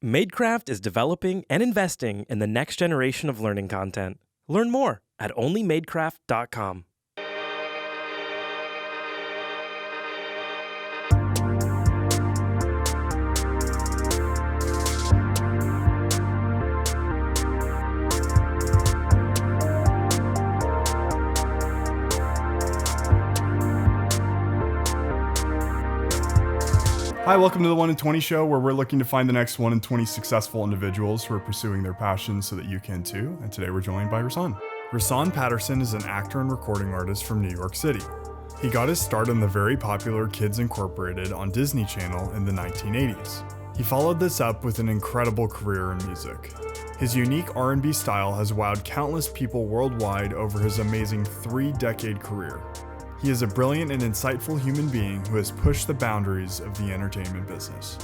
Madecraft is developing and investing in the next generation of learning content. Learn more at onlymadecraft.com. Hi, welcome to the 1 in 20 show, where we're looking to find the next 1 in 20 successful individuals who are pursuing their passions so that you can too. And today we're joined by Rahsaan. Rahsaan Patterson is an actor and recording artist from New York City. He got his start on the very popular Kids Incorporated on Disney Channel in the 1980s. He followed this up with an incredible career in music. His unique R&B style has wowed countless people worldwide over his amazing 3-decade career. He is a brilliant and insightful human being who has pushed the boundaries of the entertainment business.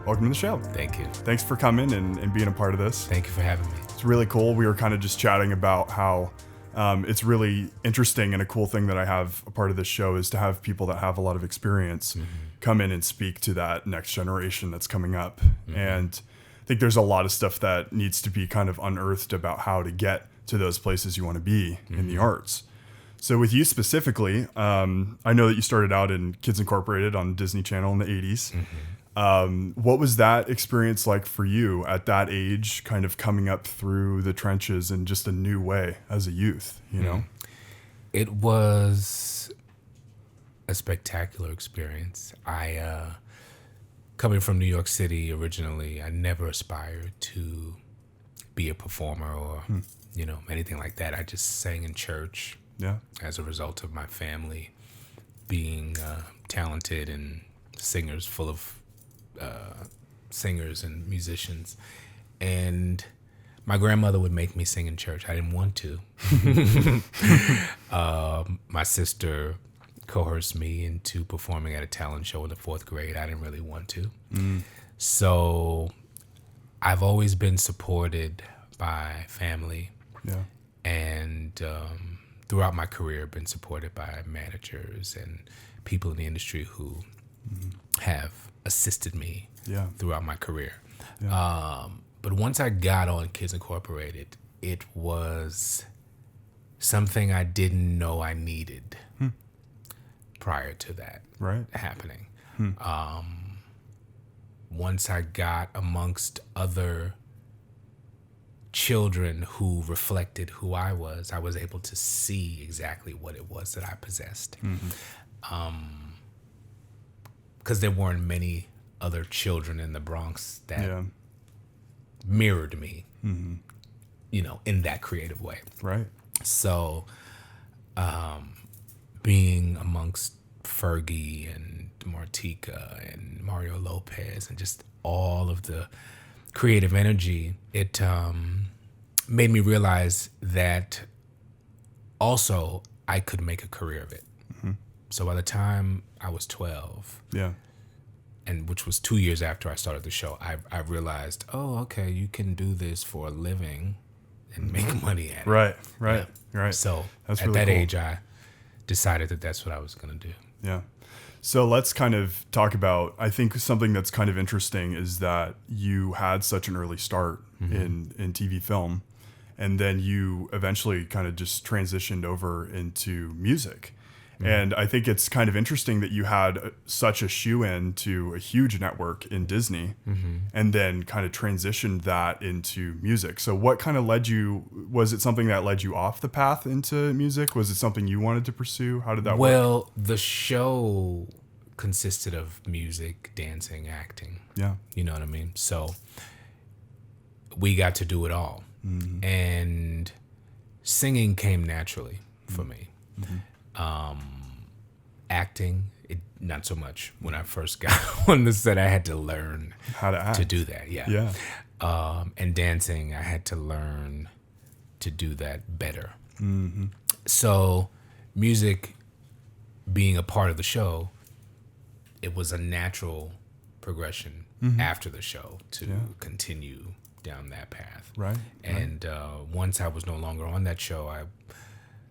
Welcome to the show. Thank you. Thanks for coming and being a part of this. Thank you for having me. It's really cool. We were kind of just chatting about how it's really interesting, and a cool thing that I have a part of this show is to have people that have a lot of experience come in and speak to that next generation that's coming up. And I think there's a lot of stuff that needs to be kind of unearthed about how to get to those places you want to be in the arts. So with you specifically, I know that you started out in Kids Incorporated on Disney Channel in the 80s. What was that experience like for you at that age, kind of coming up through the trenches in just a new way as a youth, you know? It was a spectacular experience. Coming from New York City originally, I never aspired to be a performer or, anything like that. I just sang in church. Yeah. As a result of my family being talented and singers, full of singers and musicians. And my grandmother would make me sing in church. I didn't want to. My sister coerced me into performing at a talent show in the 4th grade. I didn't really want to. So I've always been supported by family. Yeah. And throughout my career, been supported by managers and people in the industry who have assisted me throughout my career. Yeah. But once I got on Kids Incorporated, it was something I didn't know I needed prior to that happening. Once I got amongst other children who reflected who I was able to see exactly what it was that I possessed. Because there weren't many other children in the Bronx that mirrored me, in that creative way. Right. So, being amongst Fergie and Martika and Mario Lopez and just all of the creative energy, it made me realize that also I could make a career of it. So by the time I was 12, and which was 2 years after I started the show, I realized, oh, okay, you can do this for a living and make money at it. Right. So that's at really that cool. age, I decided that that's what I was going to do. Yeah. So let's kind of talk about, I think something that's kind of interesting is that you had such an early start in TV film, and then you eventually kind of just transitioned over into music. And I think it's kind of interesting that you had such a shoe-in to a huge network in Disney and then kind of transitioned that into music. So what kind of was it something that led you off the path into music? Was it something you wanted to pursue? How did that work? Well, the show consisted of music, dancing, acting. Yeah. You know what I mean? So we got to do it all. And singing came naturally for me. Acting, not so much. When I first got on the set, I had to learn how to act, to do that. Yeah. And dancing, I had to learn to do that better. So music being a part of the show, it was a natural progression after the show to continue down that path. Right. And once I was no longer on that show, I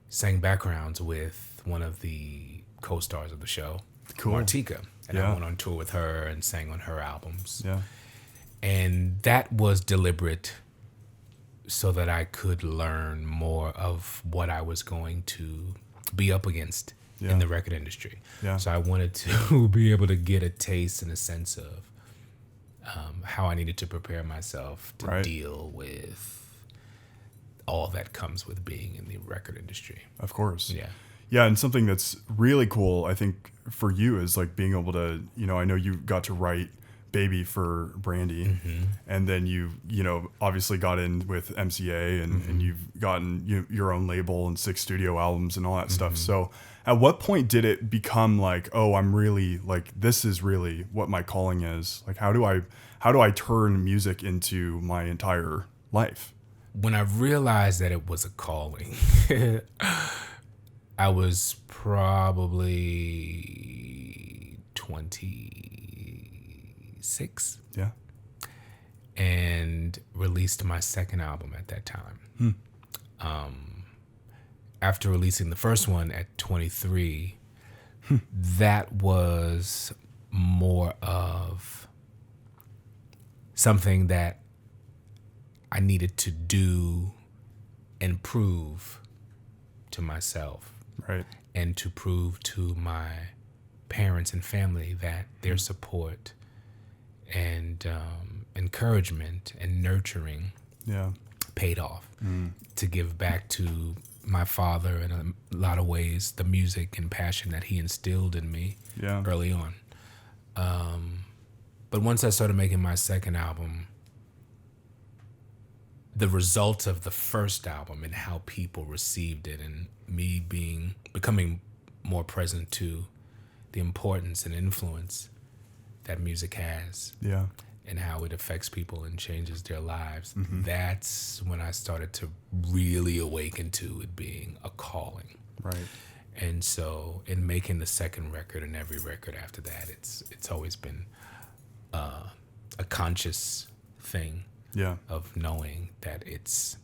sang backgrounds with one of the co-stars of the show, Martika. And I went on tour with her and sang on her albums. Yeah. And that was deliberate so that I could learn more of what I was going to be up against in the record industry. Yeah. So I wanted to be able to get a taste and a sense of how I needed to prepare myself to deal with all that comes with being in the record industry. Of course. Yeah. Yeah, and something that's really cool, I think, for you is like being able to, I know you got to write Baby for Brandy, and then you obviously got in with MCA, and you've gotten your own label and 6 studio albums and all that stuff. So at what point did it become like, oh, I'm really like, this is really what my calling is? Like, how do I turn music into my entire life? When I realized that it was a calling, I was probably 26. Yeah. And released my second album at that time. After releasing the first one at 23, that was more of something that I needed to do and prove to myself. Right. And to prove to my parents and family that their support and encouragement and nurturing paid off. To give back to my father in a lot of ways, the music and passion that he instilled in me early on. But once I started making my second album, the result of the first album and how people received it, and me becoming more present to the importance and influence that music has, and how it affects people and changes their lives, that's when I started to really awaken to it being a calling. Right. And so in making the second record and every record after that, it's always been a conscious thing of knowing that it's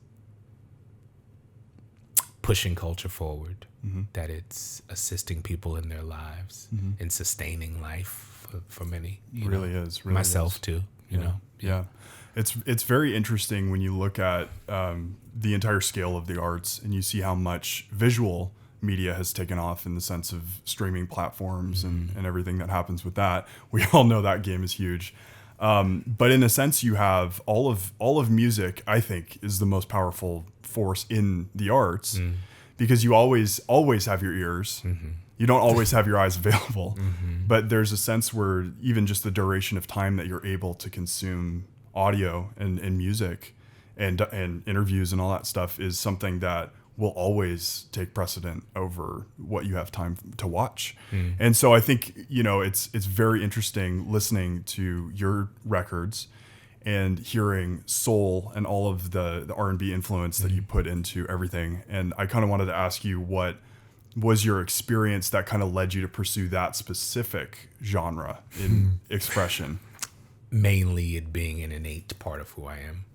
pushing culture forward, that it's assisting people in their lives and sustaining life for many. Really is. Really myself is. too, you know? Yeah. It's very interesting when you look at the entire scale of the arts and you see how much visual media has taken off in the sense of streaming platforms and everything that happens with that. We all know that game is huge. But in a sense, you have all of music, I think, is the most powerful force in the arts because you always have your ears. You don't always have your eyes available, but there's a sense where even just the duration of time that you're able to consume audio and music and interviews and all that stuff is something that will always take precedent over what you have time to watch. And so I think, it's very interesting listening to your records and hearing soul and all of the R&B influence that you put into everything. And I kind of wanted to ask you, what was your experience that kind of led you to pursue that specific genre in expression? Mainly it being an innate part of who I am,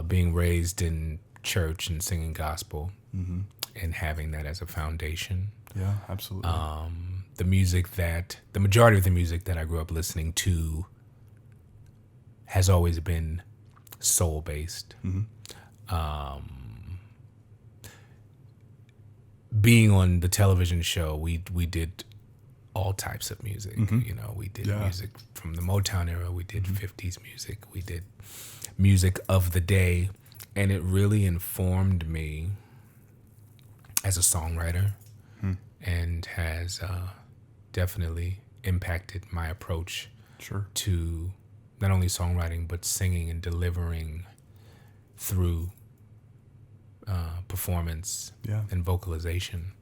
being raised in church and singing gospel and having that as a foundation. Yeah, absolutely. The majority of the music that I grew up listening to has always been soul based. Being on the television show, we did all types of music. We did music from the Motown era. We did 50s music. We did music of the day. And it really informed me as a songwriter and has definitely impacted my approach to not only songwriting, but singing and delivering through performance and vocalization.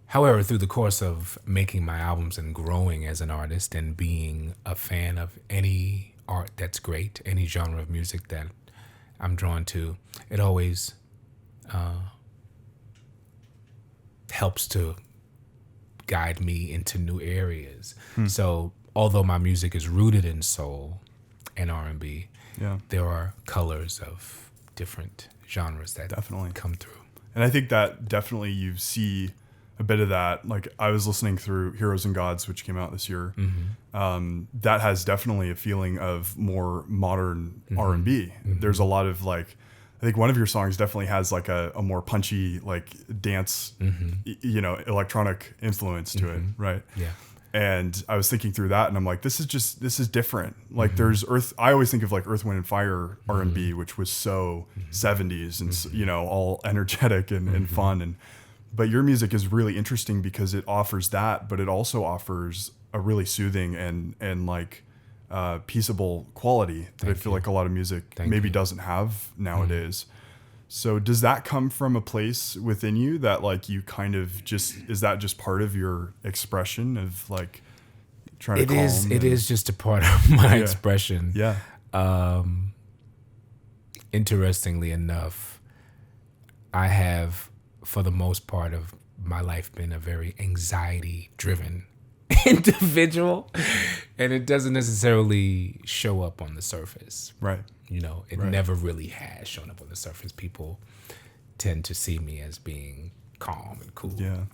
However, through the course of making my albums and growing as an artist and being a fan of any art that's great, any genre of music that I'm drawn to, it always helps to guide me into new areas. So although my music is rooted in soul and R&B, there are colors of different genres that definitely come through. And I think that definitely you see a bit of that. Like I was listening through Heroes and Gods, which came out this year. That has definitely a feeling of more modern R&B. There's a lot of like, I think one of your songs definitely has like a more punchy, like dance, electronic influence to it. Right. Yeah. And I was thinking through that and I'm like, this is different. Like there's I always think of like Earth, Wind and Fire R&B, which was so 70s and, all energetic and fun. But your music is really interesting because it offers that, but it also offers a really soothing and like peaceable quality that I feel like a lot of music maybe doesn't have nowadays. So does that come from a place within you that like you kind of is that just part of your expression of like trying to calm? It is just a part of my expression. Yeah. Interestingly enough, I have, for the most part of my life, been a very anxiety-driven individual, and it doesn't necessarily show up on the surface. Right. It never really has shown up on the surface. People tend to see me as being calm and cool. Yeah.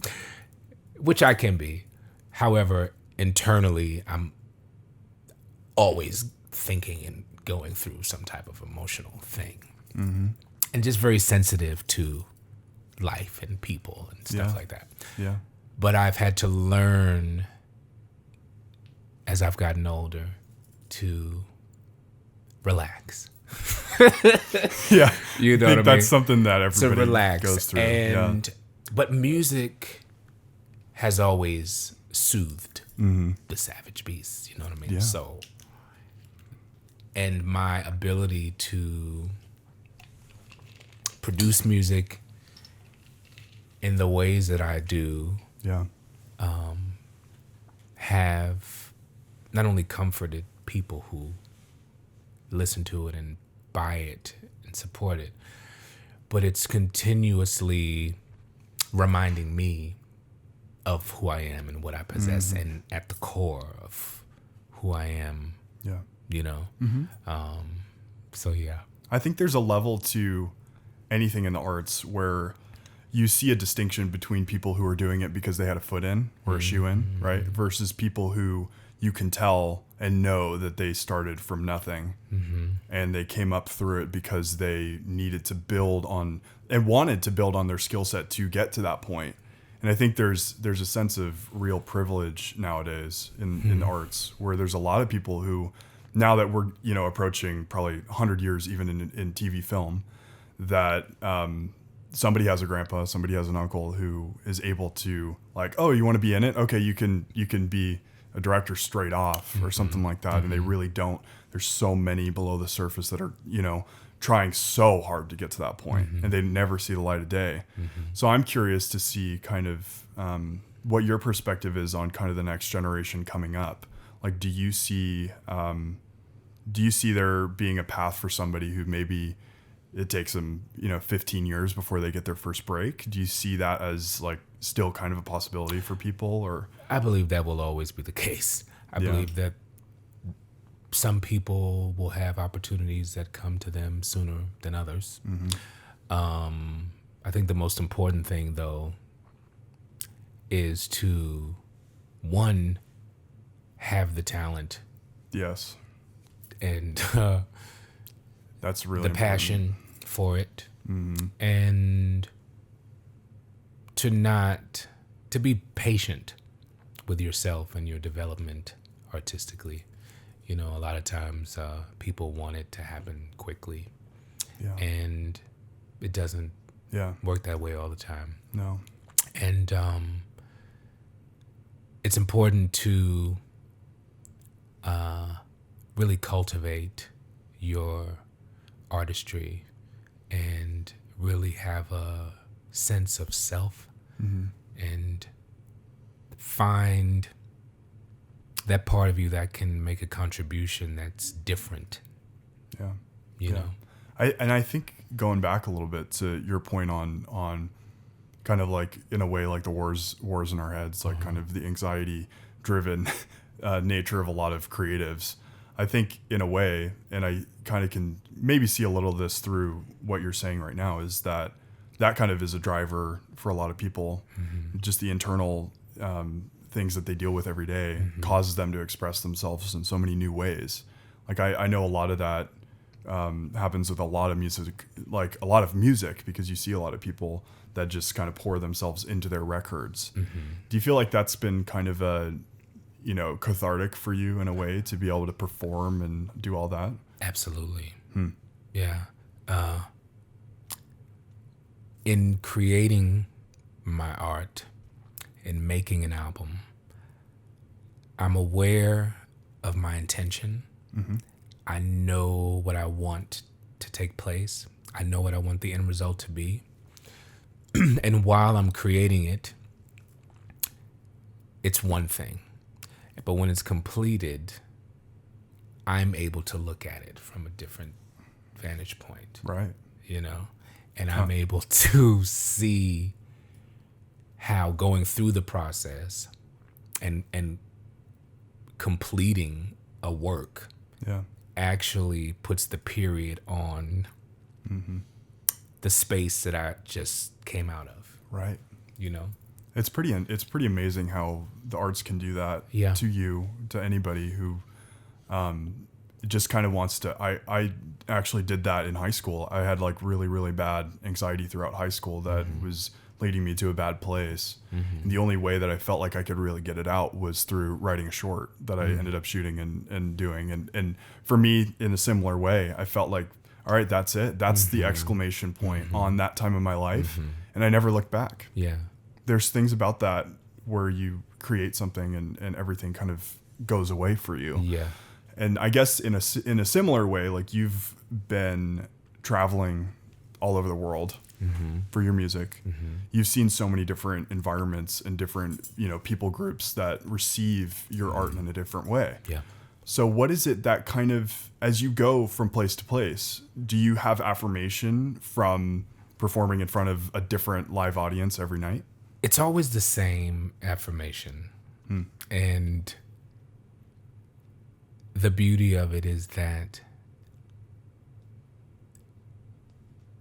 Which I can be. However, internally, I'm always thinking and going through some type of emotional thing. And just very sensitive to life and people and stuff like that. Yeah. But I've had to learn as I've gotten older to relax. Yeah. You know I think what I mean? that's something that everybody To relax. goes through. But music has always soothed the savage beast, you know what I mean? Yeah. So, and my ability to produce music in the ways that I do have not only comforted people who listen to it and buy it and support it, but it's continuously reminding me of who I am and what I possess and at the core of who I am, so yeah. I think there's a level to anything in the arts where you see a distinction between people who are doing it because they had a foot in or a shoe in, right? Versus people who you can tell and know that they started from nothing and they came up through it because they needed to build on and wanted to build on their skill set to get to that point. And I think there's a sense of real privilege nowadays in the arts where there's a lot of people who, now that we're, approaching probably 100 years even in TV film, that somebody has a grandpa, somebody has an uncle who is able to like, oh, you want to be in it? Okay, you can be a director straight off or something like that. And they really don't. There's so many below the surface that are, trying so hard to get to that point, and they never see the light of day. So I'm curious to see kind of what your perspective is on kind of the next generation coming up. Like, do you see there being a path for somebody who maybe it takes them, 15 years before they get their first break? Do you see that as like still kind of a possibility for people? Or I believe that will always be the case. I believe that some people will have opportunities that come to them sooner than others. I think the most important thing, though, is to, one, have the talent. Yes. And that's really the important. passion for it. And to be patient with yourself and your development artistically. A lot of times people want it to happen quickly, and it doesn't work that way all the time. No. And it's important to really cultivate your artistry and really have a sense of self and find that part of you that can make a contribution that's different. You know? I think going back a little bit to your point on kind of like, in a way, like the wars in our heads, like kind of the anxiety driven nature of a lot of creatives. I think in a way, and I kind of can maybe see a little of this through what you're saying right now, is that that kind of is a driver for a lot of people. Just the internal things that they deal with every day causes them to express themselves in so many new ways. Like I know a lot of that happens with a lot of music, because you see a lot of people that just kind of pour themselves into their records. Do you feel like that's been kind of a, cathartic for you in a way to be able to perform and do all that? Absolutely. Yeah. In creating my art, in making an album, I'm aware of my intention. I know what I want to take place. I know what I want the end result to be. And while I'm creating it, it's one thing. But when it's completed, I'm able to look at it from a different vantage point. Right. And I'm able to see how going through the process and completing a work actually puts the period on the space that I just came out of. Right. It's pretty amazing how the arts can do that to you, to anybody who just kind of wants to. I actually did that in high school. I had like really, really bad anxiety throughout high school that was leading me to a bad place. And the only way that I felt like I could really get it out was through writing a short that I ended up shooting and doing. And for me, in a similar way, I felt like, all right, that's it. That's the exclamation point on that time of my life. And I never looked back. Yeah. There's things about that where you create something and everything kind of goes away for you. Yeah. And I guess in a similar way, like you've been traveling all over the world for your music. You've seen so many different environments and different, people groups that receive your art in a different way. Yeah. So what is it that kind of, as you go from place to place, do you have affirmation from performing in front of a different live audience every night? It's always the same affirmation. And the beauty of it is that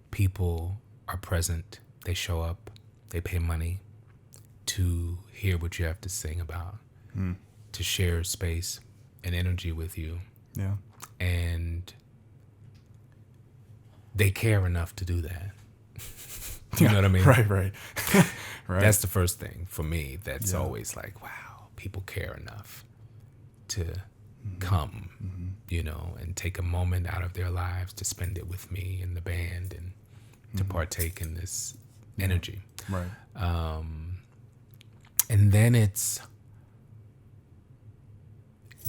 people are present, they show up, they pay money to hear what you have to sing about, to share space and energy with you. Yeah. And they care enough to do that. You know what I mean? Right. Right. That's the first thing for me. That's always like, wow, people care enough to come, and take a moment out of their lives to spend it with me and the band and to partake in this energy. Right. And then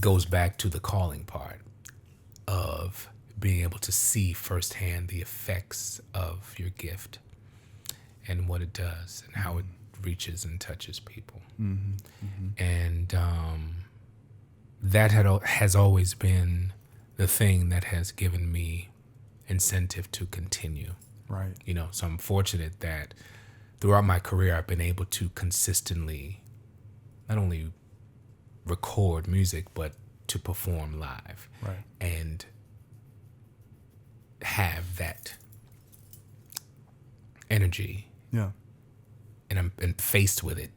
goes back to the calling part of being able to see firsthand the effects of your gift and what it does and how it reaches and touches people. And that has always been the thing that has given me incentive to continue. Right. So I'm fortunate that throughout my career, I've been able to consistently not only record music, but to perform live. Right. And have that energy. Yeah. And I'm faced with it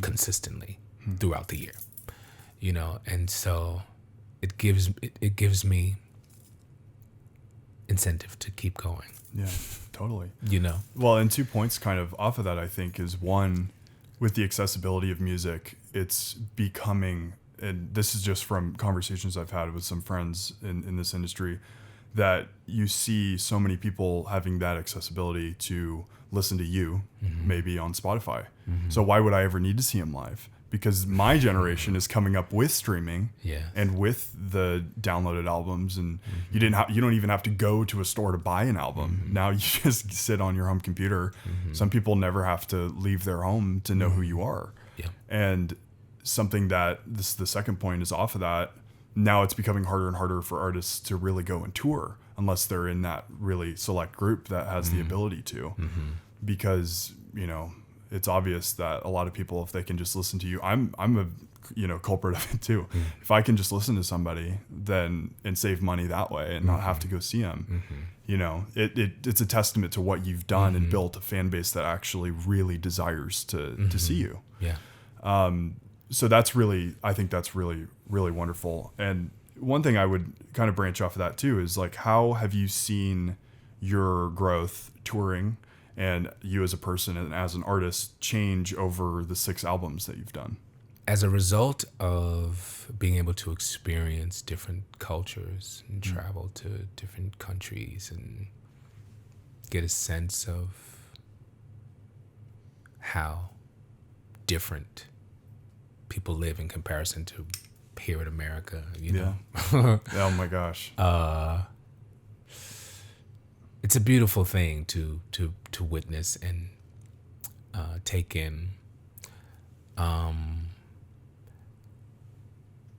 consistently throughout the year, and so it gives me incentive to keep going. Yeah, totally. Well, and 2 points kind of off of that, I think, is one, with the accessibility of music, it's becoming, and this is just from conversations I've had with some friends in this industry, that you see so many people having that accessibility to listen to you, maybe on Spotify. So why would I ever need to see them live? Because my generation is coming up with streaming and with the downloaded albums, and you don't even have to go to a store to buy an album. Now you just sit on your home computer. Some people never have to leave their home to know who you are. And something that the second point is off of that. Now it's becoming harder and harder for artists to really go and tour unless they're in that really select group that has the ability to, because, it's obvious that a lot of people, if they can just listen to you, I'm a culprit of it too. If I can just listen to somebody then and save money that way and not have to go see them, it's a testament to what you've done and built a fan base that actually really desires to see you. Yeah. So I think that's really, really wonderful. And one thing I would kind of branch off of that too is like, how have you seen your growth touring and you as a person and as an artist change over the 6 albums that you've done? As a result of being able to experience different cultures and travel to different countries and get a sense of how different people live in comparison to here in America, know. Oh my gosh. It's a beautiful thing to witness and take in.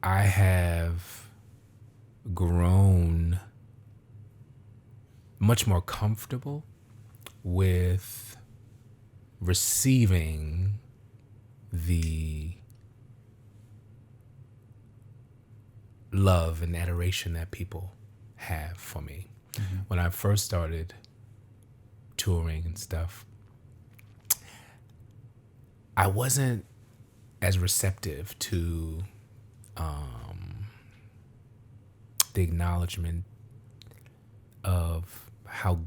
I have grown much more comfortable with receiving the love and adoration that people have for me. When I first started touring and stuff, I wasn't as receptive to the acknowledgement of how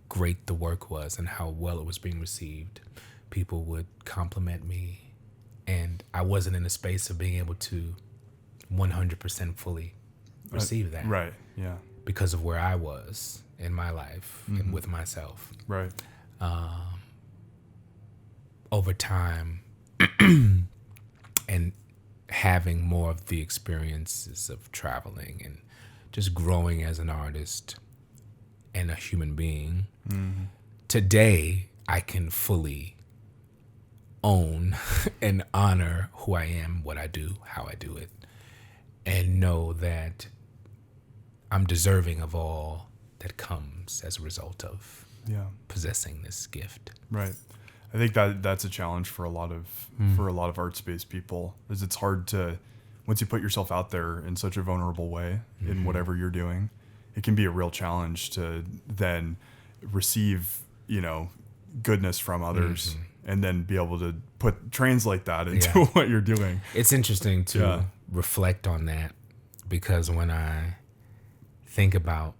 great the work was and how well it was being received. People would compliment me, and I wasn't in a space of being able to 100% fully receive that. Right. Yeah. Because of where I was in my life and with myself. Right. Over time and having more of the experiences of traveling and just growing as an artist and a human being, today I can fully own and honor who I am, what I do, how I do it, and know that I'm deserving of all that comes as a result of possessing this gift. Right. I think that's a challenge for a lot of art space people, is it's hard to, once you put yourself out there in such a vulnerable way in whatever you're doing, it can be a real challenge to then receive, goodness from others and then be able to translate that into what you're doing. It's interesting to reflect on that, because when I think about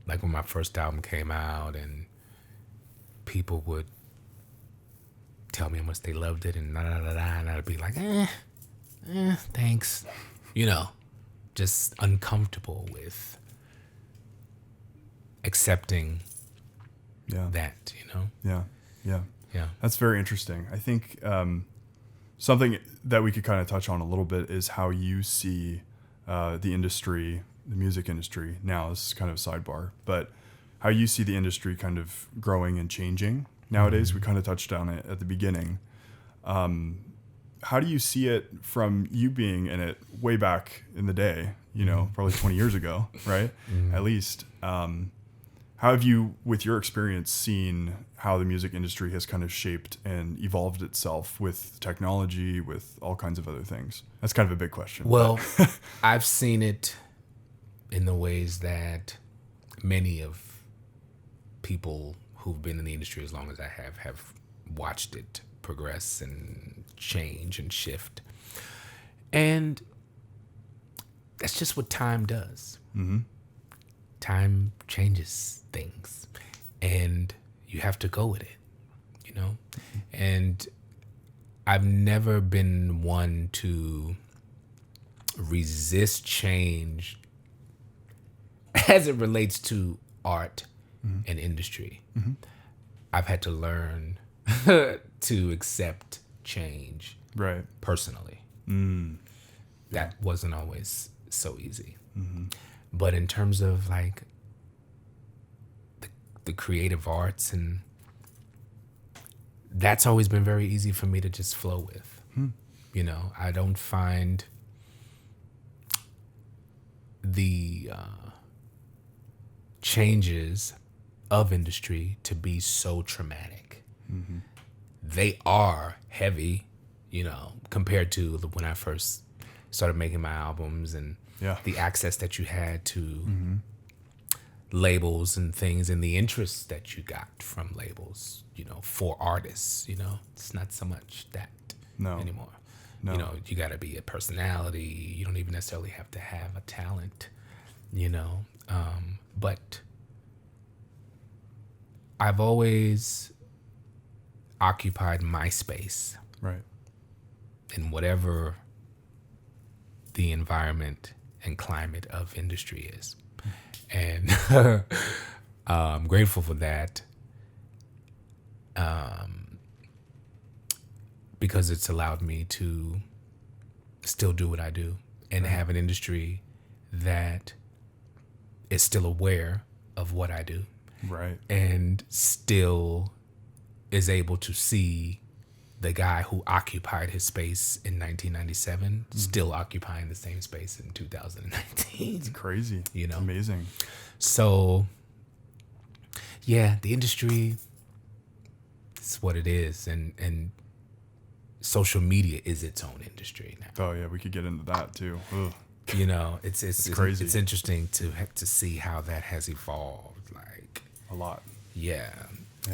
like when my first album came out and people would tell me how much they loved it and and I'd be like, thanks, just uncomfortable with accepting that, Yeah. That's very interesting. I think something that we could kind of touch on a little bit is how you see the industry, the music industry now. This is kind of a sidebar, but how you see the industry kind of growing and changing nowadays. We kind of touched on it at the beginning. How do you see it from you being in it way back in the day, probably 20 years ago, right? At least. How have you, with your experience, seen how the music industry has kind of shaped and evolved itself with technology, with all kinds of other things? That's kind of a big question. Well, I've seen it in the ways that many of people who've been in the industry as long as I have watched it progress and change and shift. And that's just what time does. Time changes things, and you have to go with it, And I've never been one to resist change as it relates to art and industry. I've had to learn to accept change, right, personally. That wasn't always so easy. But in terms of like the creative arts, and that's always been very easy for me to just flow with. I don't find the changes of industry to be so traumatic. They are heavy, compared to when I first started making my albums, and Yeah. the access that you had to labels and things, and the interest that you got from labels, for artists, it's not so much that anymore. No. You got to be a personality. You don't even necessarily have to have a talent, but I've always occupied my space Right. in whatever the environment and climate of industry is. And I'm grateful for that, because it's allowed me to still do what I do and have an industry that is still aware of what I do Right. and still is able to see the guy who occupied his space in 1997 still occupying the same space in 2019. It's crazy. You know? Amazing. So, yeah, the industry is what it is, and social media is its own industry now. Oh yeah, we could get into that too. Ugh. It's crazy. It's interesting to see how that has evolved. Like, A lot. yeah.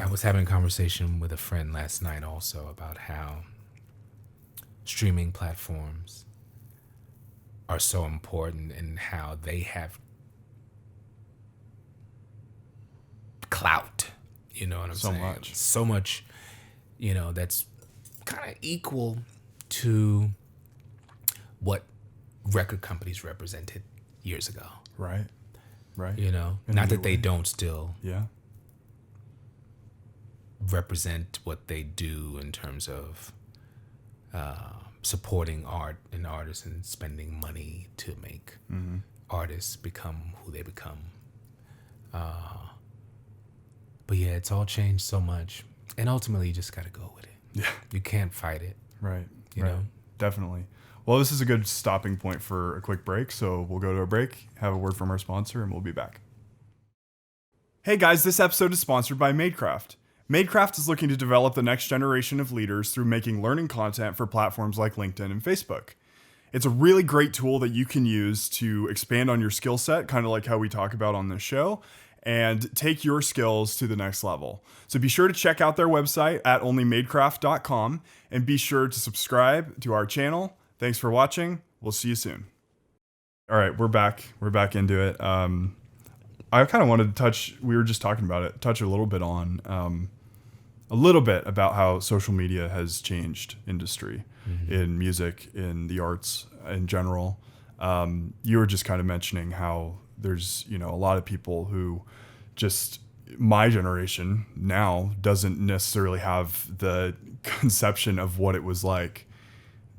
I was having a conversation with a friend last night also about how streaming platforms are so important and how they have clout. You know what I'm So saying? much. So much, that's kind of equal to what record companies represented years ago. Right. Right. In a not new that they way. don't still Yeah. represent what they do in terms of supporting art and artists and spending money to make artists become who they become. But yeah, it's all changed so much, and ultimately you just got to go with it. Yeah. You can't fight it. Right. You right. know? Definitely. Well, this is a good stopping point for a quick break. So we'll go to a break, have a word from our sponsor, and we'll be back. Hey guys, this episode is sponsored by Madecraft. Madecraft is looking to develop the next generation of leaders through making learning content for platforms like LinkedIn and Facebook. It's a really great tool that you can use to expand on your skill set, kind of like how we talk about on this show, and take your skills to the next level. So be sure to check out their website at onlymadecraft.com and be sure to subscribe to our channel. Thanks for watching. We'll see you soon. All right, we're back. We're back into it. I kind of wanted to we were just talking about it, touch a little bit on a little bit about how social media has changed industry in music, in the arts in general. You were just kind of mentioning how there's, a lot of people who just my generation now doesn't necessarily have the conception of what it was like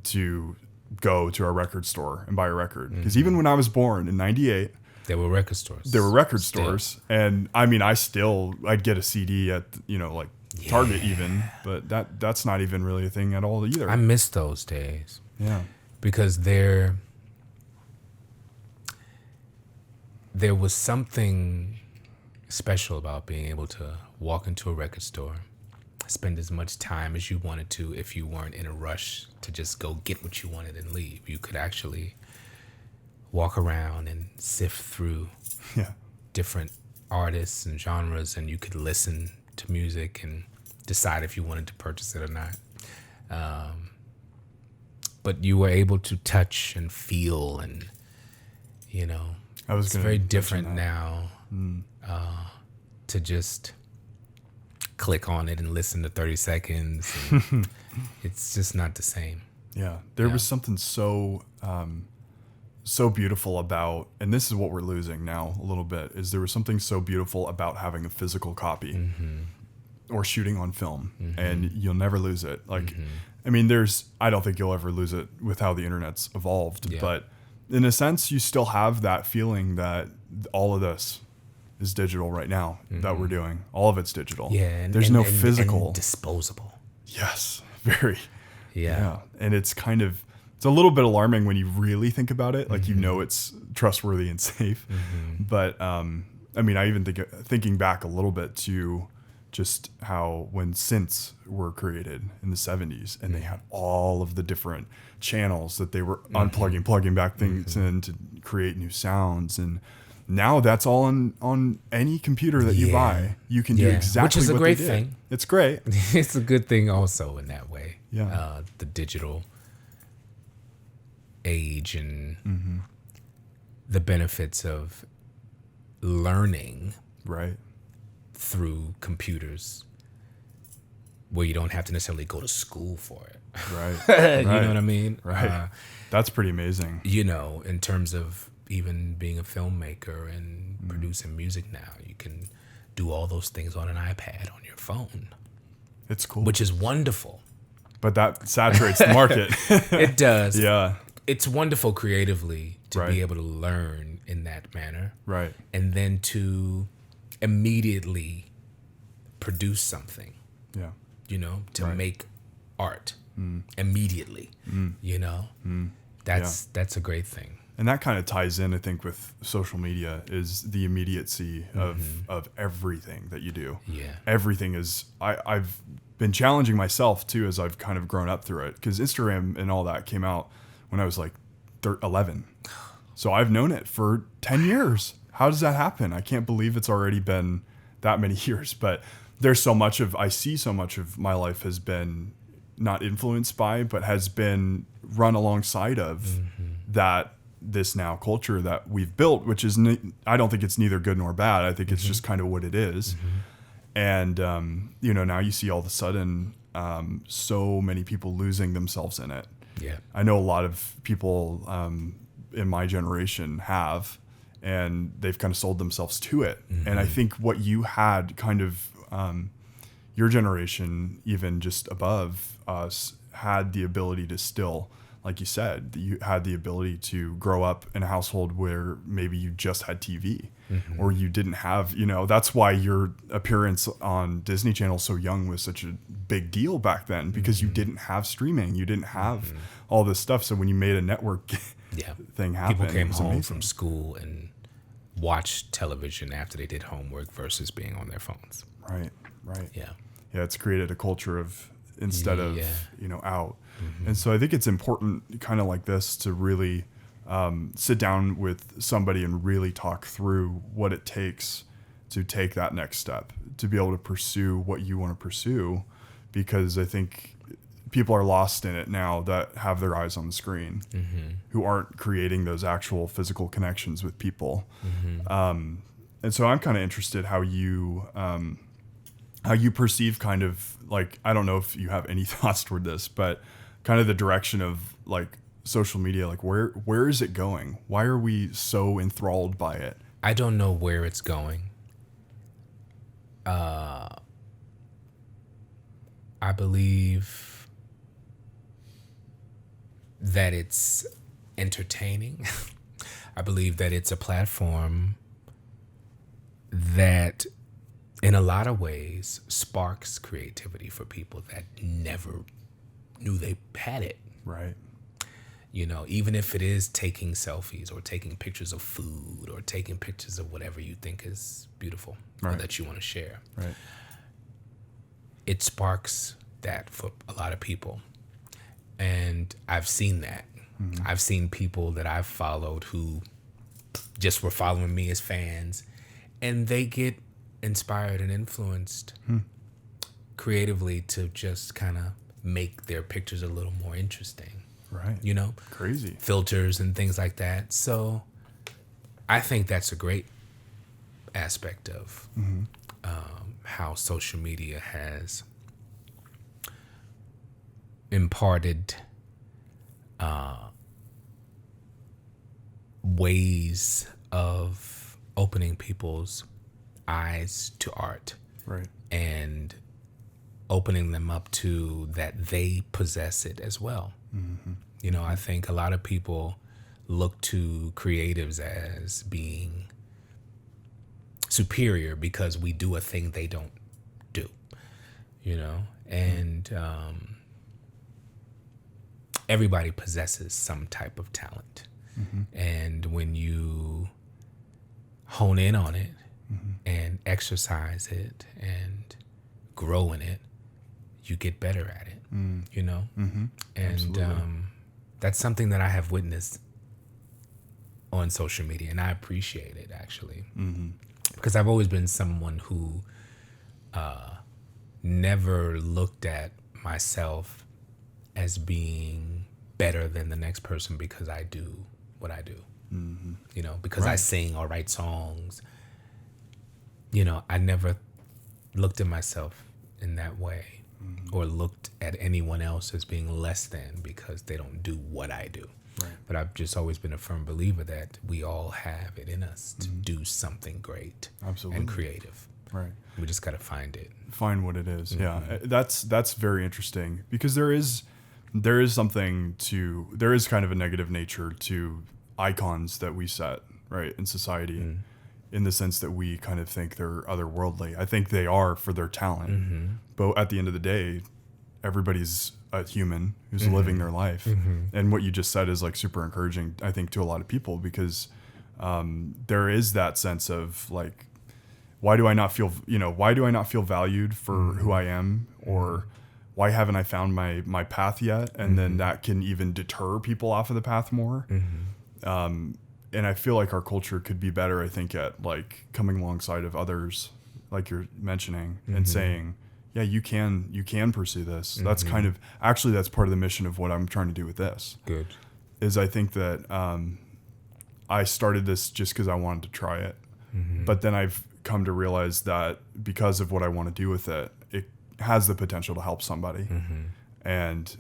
to go to a record store and buy a record. Because even when I was born in 98, There were record stores. there were record stores. And I mean, I'd get a CD at, like Target even, but that's not even really a thing at all either. I miss those days Yeah. because there was something special about being able to walk into a record store, spend as much time as you wanted to if you weren't in a rush to just go get what you wanted and leave. You could actually walk around and sift through Yeah. different artists and genres, and you could listen to music and decide if you wanted to purchase it or not. But you were able to touch and feel, and it's very different now to just click on it and listen to 30 seconds. And it's just not the same. Yeah. There was something so beautiful about, and this is what we're losing now a little bit, is there was something so beautiful about having a physical copy or shooting on film, and you'll never lose it. Like, I mean, I don't think you'll ever lose it with how the internet's evolved, but in a sense, you still have that feeling that all of this is digital right now that we're doing. All of it's digital. Yeah. And there's no physical. and disposable. Yes. Very. Yeah. And it's a little bit alarming when you really think about it. Like, it's trustworthy and safe. But, I mean, I even thinking back a little bit to just how when synths were created in the 70s and they had all of the different channels that they were unplugging, plugging back things in to create new sounds. And now that's all on any computer that you buy. You can do exactly which is a what great they did. thing. It's great. It's a good thing also in that way. Yeah. The digital age and the benefits of learning Right. through computers where you don't have to necessarily go to school for it. Right. You know what I mean? Right. That's pretty amazing. You know, in terms of even being a filmmaker and producing music now, you can do all those things on an iPad on your phone, It's cool. which is wonderful. But that saturates the market. It does. Yeah. It's wonderful creatively to Right. be able to learn in that manner. Right. And then to immediately produce something, Yeah. you know, to Right. make art immediately, you know, that's a great thing. And that kind of ties in, I think, with social media is the immediacy of everything that you do. Yeah. Everything is, I've been challenging myself too as I've kind of grown up through it, because Instagram and all that came out when I was like 11. So I've known it for 10 years. How does that happen? I can't believe it's already been that many years, but there's so much of, I see so much of my life has been not influenced by, but has been run alongside of that, this now culture that we've built, which is, I don't think it's neither good nor bad. I think it's just kind of what it is. And, you know, now you see all of a sudden so many people losing themselves in it. Yeah. I know a lot of people in my generation have, and they've kind of sold themselves to it. And I think what you had kind of, your generation, even just above us, had the ability to still, like you said, you had the ability to grow up in a household where maybe you just had TV or you didn't have, you know, that's why your appearance on Disney Channel so young was such a big deal back then, because you didn't have streaming, you didn't have all this stuff. So when you made a network thing happen, People came it was home amazing. from school and watched television after they did homework versus being on their phones. Right. Yeah. Yeah, it's created a culture of instead of, Yeah. you know, out. And so I think it's important kind of like this to really sit down with somebody and really talk through what it takes to take that next step, to be able to pursue what you want to pursue, because I think people are lost in it now that have their eyes on the screen, who aren't creating those actual physical connections with people. And so I'm kind of interested how you perceive kind of like, I don't know if you have any thoughts toward this, but kind of the direction of like social media, like where is it going? Why are we so enthralled by it? I don't know where it's going. I believe that it's entertaining. I believe that it's a platform that in a lot of ways sparks creativity for people that never knew they had it. Right. You know, even if it is taking selfies or taking pictures of food or taking pictures of whatever you think is beautiful or Right. that you want to share. Right. It sparks that for a lot of people. And I've seen that. I've seen people that I've followed who just were following me as fans, and they get inspired and influenced creatively to just kind of make their pictures a little more interesting. Right. You know? Crazy. Filters and things like that. So I think that's a great aspect of how social media has imparted ways of opening people's eyes to art Right. and opening them up to that they possess it as well. You know, I think a lot of people look to creatives as being superior because we do a thing they don't do, you know, and everybody possesses some type of talent. And when you hone in on it and exercise it and grow in it, you get better at it, you know? Mm-hmm. And that's something that I have witnessed on social media, and I appreciate it, actually. Mm-hmm. Because I've always been someone who never looked at myself as being better than the next person because I do what I do. Mm-hmm. You know, because I sing or write songs. You know, I never looked at myself in that way, or looked at anyone else as being less than because they don't do what I do. Right. But I've just always been a firm believer that we all have it in us to do something great and creative. Right. We just got to find it. Find what it is. Mm-hmm. Yeah. That's very interesting, because there is kind of a negative nature to icons that we set, right, in society, in the sense that we kind of think they're otherworldly. I think they are for their talent, but at the end of the day, everybody's a human who's living their life. And what you just said is like super encouraging, I think, to a lot of people, because there is that sense of like, why do I not feel valued for who I am, or why haven't I found my path yet? And then that can even deter people off of the path more. And I feel like our culture could be better, I think, at like coming alongside of others, like you're mentioning, and saying, yeah, you can pursue this. That's kind of, actually, that's part of the mission of what I'm trying to do with this. Good. Is I think that I started this just because I wanted to try it. But then I've come to realize that because of what I want to do with it, it has the potential to help somebody. And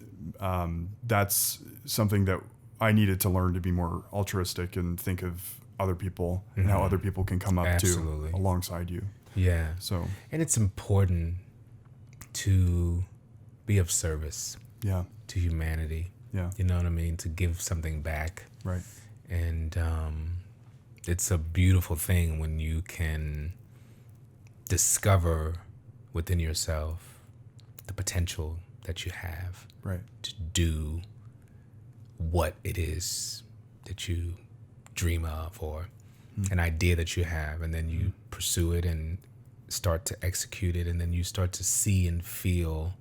that's something that I needed to learn, to be more altruistic and think of other people and how other people can come up to alongside you. Yeah. So, and it's important to be of service. Yeah. To humanity. Yeah. You know what I mean? To give something back. Right. And it's a beautiful thing when you can discover within yourself the potential that you have, right, to do what it is that you dream of, or an idea that you have, and then you pursue it and start to execute it, and then you start to see and feel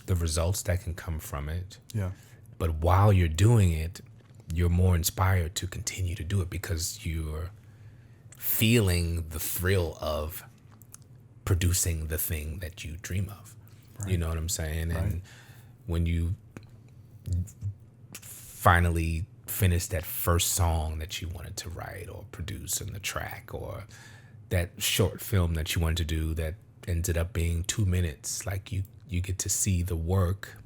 the results that can come from it. Yeah. But while you're doing it, you're more inspired to continue to do it because you're feeling the thrill of producing the thing that you dream of. Right. You know what I'm saying? Right. And when you finally finish that first song that you wanted to write or produce in the track, or that short film that you wanted to do that ended up being 2 minutes, like you get to see the work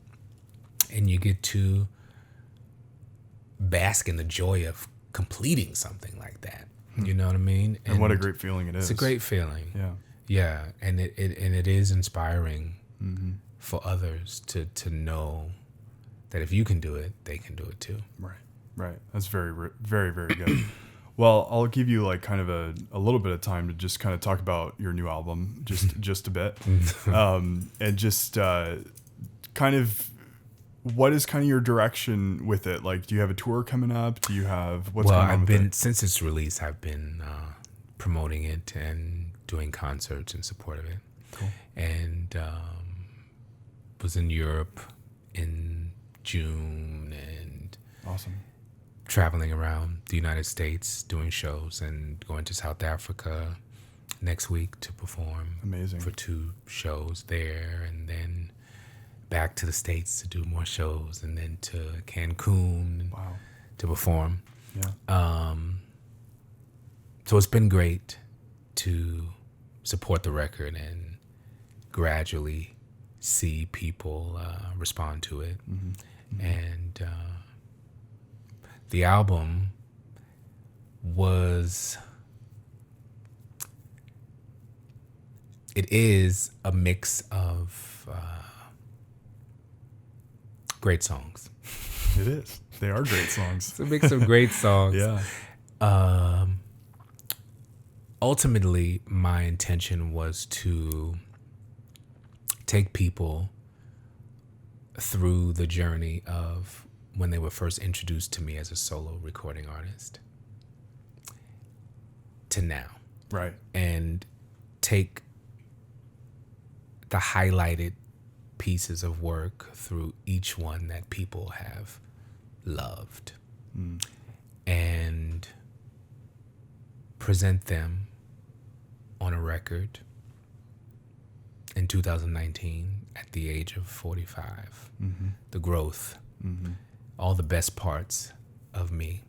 and you get to bask in the joy of completing something like that. You know what I mean? And what a great feeling it is. It's a great feeling. Yeah. Yeah. And it is inspiring for others to know that if you can do it, they can do it too. Right. Right. That's very, very, very good. Well, I'll give you like kind of a little bit of time to just kind of talk about your new album, just a bit, and just kind of, what is kind of your direction with it? Like, do you have a tour coming up? Do you have what's going on with it? Since its release, I've been promoting it and doing concerts in support of it. Cool. And was in Europe in June, and awesome, traveling around the United States doing shows, and going to South Africa next week to perform. Amazing. For 2 shows there, and then back to the States to do more shows, and then to Cancun to perform. Yeah. So it's been great to support the record and gradually see people respond to it. And the album it is a mix of great songs. It is. They are great songs. It's a mix of great songs. Yeah. Ultimately, my intention was to take people through the journey of when they were first introduced to me as a solo recording artist to now. Right. And take the highlighted pieces of work through each one that people have loved and present them on a record in 2019 at the age of 45. The growth, all the best parts of me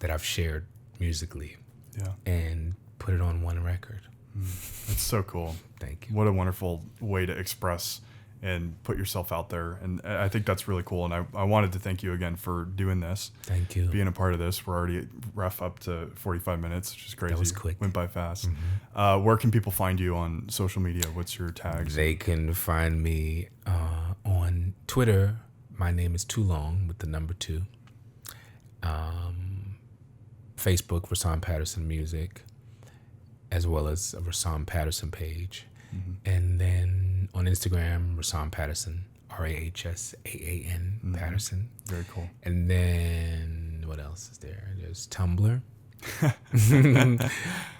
that I've shared musically and put it on one record. That's so cool. Thank you. What a wonderful way to express and put yourself out there. And I think that's really cool. And I wanted to thank you again for doing this. Thank you. Being a part of this. We're already rough up to 45 minutes, which is crazy. That was quick. Went by fast. Where can people find you on social media? What's your tags? They can find me on Twitter. My name is Too Long with the number 2. Facebook, Rahsaan Patterson Music, as well as a Rahsaan Patterson page. And then on Instagram, Rahsaan Patterson, RAHSAAN Patterson. Very cool. And then what else is there? There's Tumblr.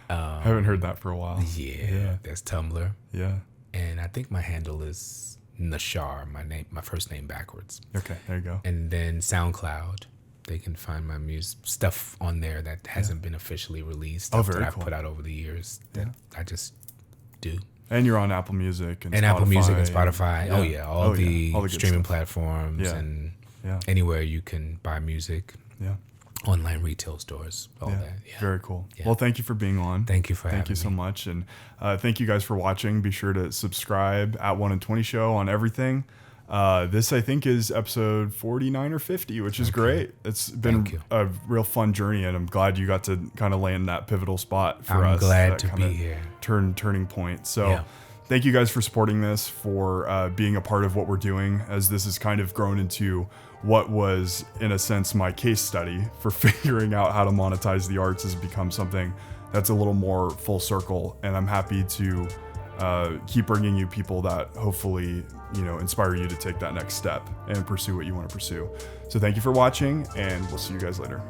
I haven't heard that for a while. Yeah, there's Tumblr. Yeah. And I think my handle is Nashar, my first name backwards. Okay, there you go. And then SoundCloud. They can find my music stuff on there that hasn't been officially released. Oh, Stuff very that cool. I've put out over the years that I just do. And you're on Apple Music and Spotify. Apple Music and Spotify. All the good streaming stuff. platforms and Yeah. anywhere you can buy music. Yeah. Online retail stores, all that. Yeah. Very cool. Yeah. Well, thank you for being on. Thank you for having me. Thank you so much. And thank you guys for watching. Be sure to subscribe at 1 in 20 Show on everything. This, I think, is episode 49 or 50, which is great. It's been a real fun journey, and I'm glad you got to kind of land that pivotal spot for us. I'm glad to that be here. Turning point. So thank you guys for supporting this, for being a part of what we're doing, as this has kind of grown into what was, in a sense, my case study for figuring out how to monetize the arts has become something that's a little more full circle. And I'm happy to keep bringing you people that hopefully, inspire you to take that next step and pursue what you want to pursue. So thank you for watching, and we'll see you guys later.